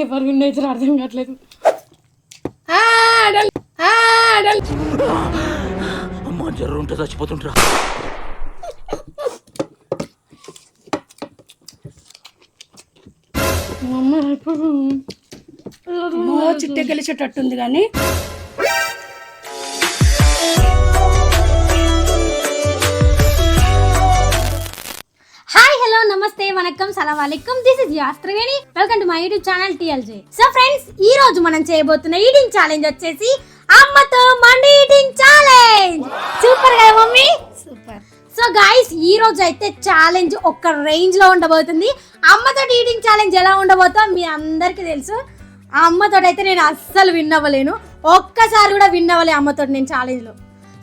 ఎవరు విన్ అయితే అర్థం కావట్లేదు. అమ్మ జర్రు ఉంటే చచ్చిపోతుంటా. చిట్టే గెలిచేటట్టుంది కానీ నమస్తే వనక్కం సలాం అలైకుం దిస్ ఇస్ యాస్త్రవేణి welcome to my YouTube channel TLJ. So friends, ఈ రోజు మనం చేయబోతున్న ఈటింగ్ ఛాలెంజ్ వచ్చేసి అమ్మతో మండి ఈటింగ్ ఛాలెంజ్. సూపర్ గా మమ్మీ, సూపర్. సో గైస్, ఈ రోజు అయితే ఛాలెంజ్ ఒక రేంజ్ లో ఉండబోతుంది. అమ్మతో ఈటింగ్ ఛాలెంజ్ ఎలా ఉండబోతుందో మీ అందరికీ తెలుసు. ఆ అమ్మతో అయితే నేను అస్సలు విన్ అవ్వలేను, ఒక్కసారి కూడా విన్ అవ్వలే అమ్మతో నేను ఛాలెంజ్ లో.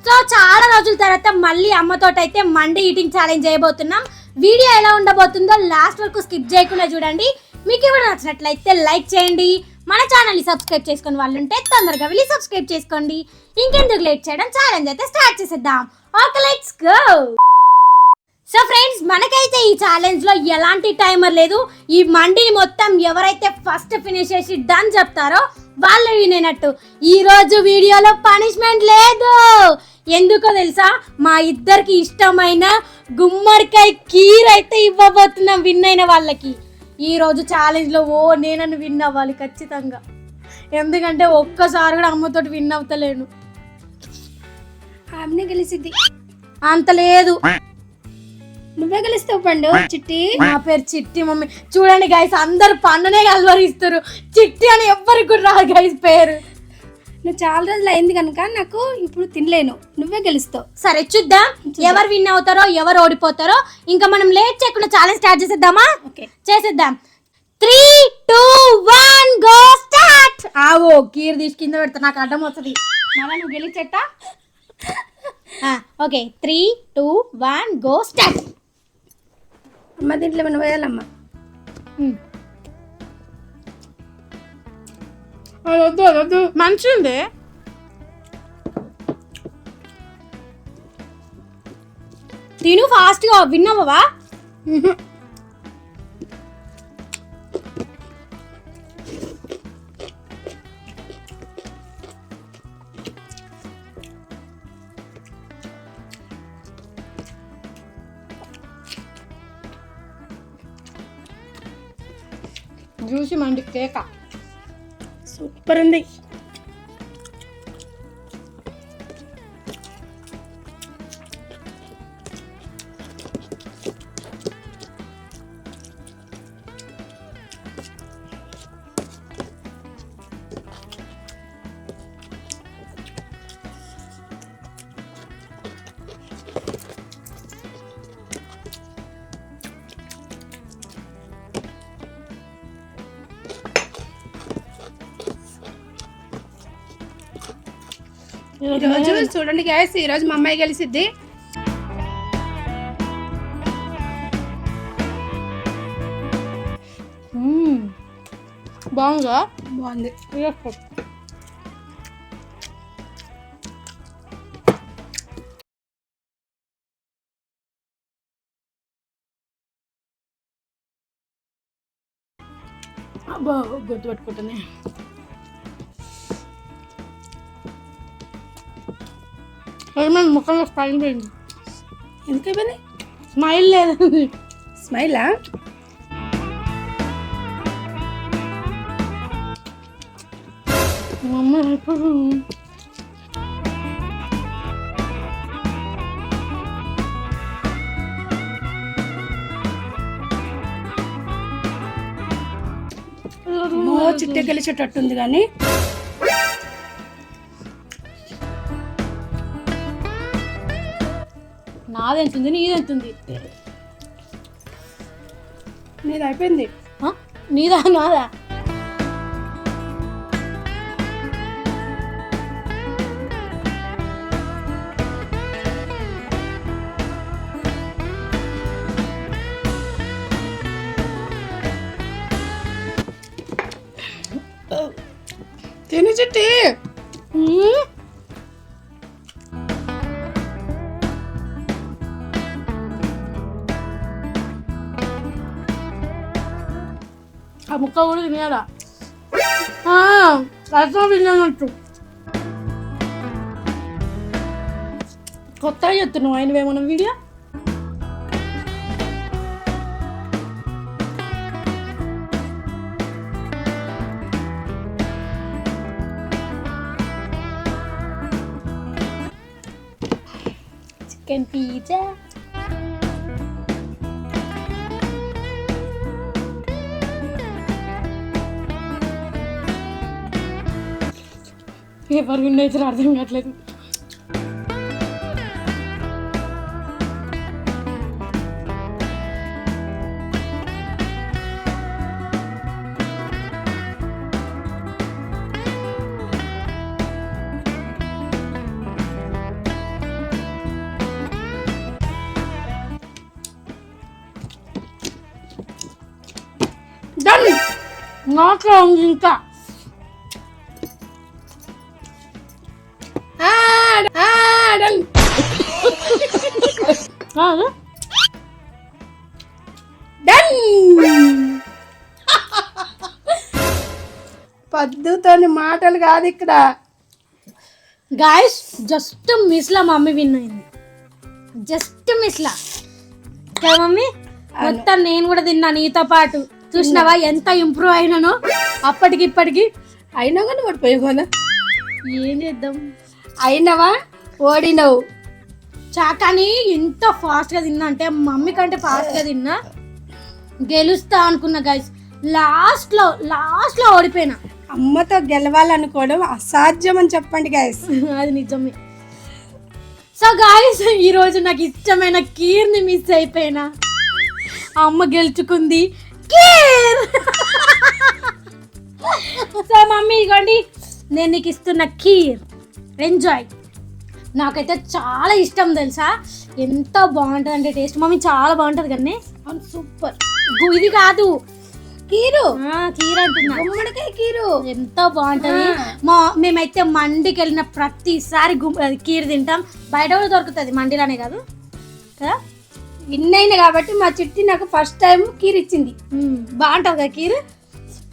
సో చాలా రోజుల తర్వాత మళ్ళీ అమ్మతో అయితే మండి ఈటింగ్ ఛాలెంజ్ చేయబోతున్నాం. వీడియో ఎలా ఉండబోతుందో లాస్ట్ వరకు స్కిప్ చేయకుండా చూడండి. మీకు కూడా నచ్చినట్లయితే లైక్ చేయండి. మన ఛానల్ని సబ్స్క్రైబ్ చేసుకుని వాళ్ళు ఉంటే తొందరగా వెళ్ళి సబ్స్క్రైబ్ చేసుకోండి. ఇంకెందుకు లేట్ చేయడం, ఛాలెంజ్ అయితే స్టార్ట్ చేసేద్దాం. Okay, let's go. So friends, మనకైతే ఈ ఛాలెంజ్ లో ఎలాంటి టైమర్ లేదు. ఈ మండిని మొత్తం ఎవరైతే ఫస్ట్ ఫినిష్ చేసి డన్ చెప్తారో వాళ్ళు వినేనట్టు. ఈ రోజు వీడియోలో పనిష్మెంట్ లేదు. ఎందుకో తెలుసా, మా ఇద్దరికి ఇష్టమైన గుమ్మడికాయ కీర్ అయితే ఇవ్వబోతున్నాం విన్ అయిన వాళ్ళకి. ఈ రోజు ఛాలెంజ్ లో నేనన్ను విన్ అవ్వాలి ఖచ్చితంగా. ఎందుకంటే ఒక్కసారి కూడా అమ్మతోటి విన్ అవుతలేను. ఆమెనే గెలిచింది అంత లేదు, నువ్వే గెలుస్తావు పండు. చిట్టి, నా పేరు చిట్టి మమ్మీ. చూడండి గైస్, అందరు పండునే కలవరిస్తారు. చిట్టి అని ఎవ్వరికి కూడా రాదు గైస్ పేరు. నువ్వు చాలా రోజులు అయింది కనుక నాకు ఇప్పుడు తినలేను, నువ్వే గెలుస్తావు. సరే చూద్దాం ఎవరు విన్ అవుతారో ఎవరు ఓడిపోతారో. ఇంకా మనం లేట్ చేయకుండా ఛాలెంజ్ స్టార్ట్ చేసేద్దామా? ఓకే, చేసేద్దాం. 3, 2, 1 గో స్టార్ట్. ఆవో కీర్ తీసి కింద పెడతా, నాకు అడ్డం వస్తుంది. మళ్ళీ నువ్వు గెలిచెట్ట. Okay, 3, 2, 1 go start. అమ్మ దీంట్లో ఏమైనా వేయాలమ్మా? వద్దు వద్దు, మంచిగా ఉంది. తిను ఫాస్ట్ గా, విన్ అవ్వవా? జ్యూసి మండి కేక సూపర్ ఉంది. ఈరోజు చూడండి గ్యాస్, ఈరోజు మా అమ్మాయి గెలిసిద్ది. బాగుందా? బాగుంది. అబ్బా గుర్తు పెట్టుకుంటుంది. ఏమైనా ముఖంలో స్మైల్ పోయింది. ఎందుకైపోయింది? స్మైల్ లేదు. స్మైలా? చిట్టే గెలిచేటట్టుంది కానీ నాదెంతుంది నీదెంతుంది? నీది అయిపోయింది. నీదా నాదా? తిని చిట్టి. ఆ ముక్క కూడా తినేయాలా? రసం విన్నట్టు కొత్తగా చెప్తున్నావు ఆయనవేమన్నా video chicken pizza paper win అయితే అర్థం కావట్లేదు డన్ నాట్లో ఉంది ఇంకా డన్. డన్. పద్దుతోని మాటలు కాదు ఇక్కడ. గాయస్ జస్ట్ మిస్లా మమ్మీ విన్ అయింది, జస్ట్ మిస్లా కదా మమ్మీ. మొత్తం నేను కూడా తిన్నా నీతో పాటు. చూసినావా ఎంత ఇంప్రూవ్ అయినానో అప్పటికి ఇప్పటికి. అయినా కానీ ఓడిపోయావు కదా. ఏం చేద్దాం, అయినవా ఓడినవు. చాకాని ఎంత ఫాస్ట్గా తిన్నా అంటే మమ్మీ కంటే ఫాస్ట్గా తిన్నా. గెలుస్తా అనుకున్నా గైస్, లాస్ట్లో ఓడిపోయినా. అమ్మతో గెలవాలనుకోవడం అసాధ్యం అని చెప్పండి గైస్. అది నిజమే. సో గాయస్ ఈరోజు నాకు ఇష్టమైన కీర్ని మిస్ అయిపోయినా. అమ్మ గెలుచుకుంది కీర్. సో మమ్మీ ఇగోండి నేను నీకు ఇస్తున్న కీర్, ఎంజాయ్. నాకైతే చాలా ఇష్టం తెలుసా, ఎంత బాగుంటుంది అంటే టేస్ట్. మమ్మీ చాలా బాగుంటుంది కానీ సూపర్. ఇది కాదు కీరు, కీర్ అంటున్నా, గుమ్మడికాయ కీరు ఎంత బాగుంటది. మేమైతే మండికి వెళ్ళిన ప్రతిసారి కీర్ తింటాం. బయట కూడా దొరుకుతుంది, మండిలోనే కాదు కదా. విన్ అయినా కాబట్టి మా చిట్టి నాకు ఫస్ట్ టైం కీర్ ఇచ్చింది. బాగుంటది కదా కీర్,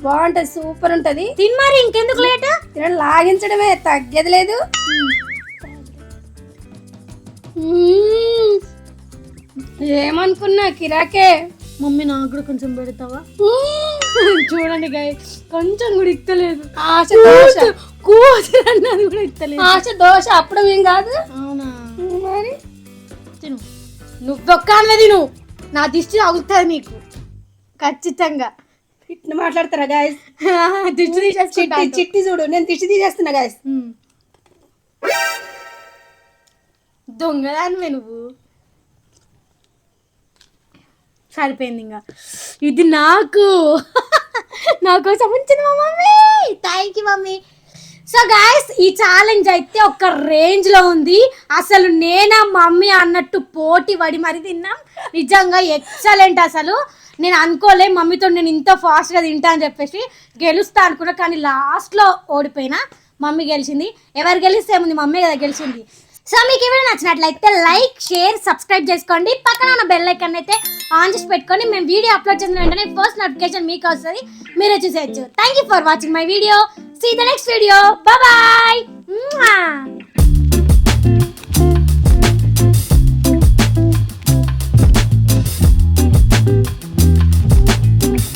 బాగుంటది, సూపర్ ఉంటది. తిని మరి ఇంకెందుకు లేట్, తినడం లాగించడమే, తగ్గేది లేదు. ఏమనుకున్నా కిరాకే. మమ్మీ నాకు కూడా కొంచెం పెడతావా? చూడండి గాయ కొంచెం కూడా ఇక్కలేదు. ఆశ దోశ కూతురన్నది కూడా ఇక్కలేదు. ఆశ దోశ అప్పుడు ఏం కాదు. అవునా మరి తిను, నువ్వొక్కనే తిను, నా దిష్టి తగులుతుంది నీకు ఖచ్చితంగా. ఇట్లా మాట్లాడతారా గాయస్? దిష్టి తీసేసుకుంటా. చిట్టి చూడు, నేను దిష్టి తీసేస్తున్నా గాయస్. దొంగదానివే నువ్వు. సరిపోయింది ఇంకా. ఇది నాకు నా కోసం ఉంచింది మా mummy. Thank you mummy. So guys ఈ ఛాలెంజ్ అయితే ఒక రేంజ్లో ఉంది. అసలు నేనా మమ్మీ అన్నట్టు పోటీ పడి మరి తిన్నాం. నిజంగా ఎక్సలెంట్. అసలు నేను అనుకోలే మమ్మీతో నేను ఇంత ఫాస్ట్గా తింటా అని చెప్పేసి. గెలుస్తా అనుకున్నా కానీ లాస్ట్లో ఓడిపోయినా. మమ్మీ గెలిచింది. ఎవరు గెలిస్తే ఏముంది, మమ్మీ కదా గెలిచింది. సో మీకు ఏమైనా నచ్చినట్లయితే లైక్, షేర్, సబ్స్క్రైబ్ చేసుకోండి. పక్కన ఉన్న బెల్ ఐకాన్ అయితే ఆన్ చేసి పెట్టుకొని మేము వీడియో అప్లోడ్ చేసిన వెంటనే ఫస్ట్ నోటిఫికేషన్ మీకు వస్తుంది, మీరే చూసేయచ్చు. Thank you for watching my video. See the next video. Bye.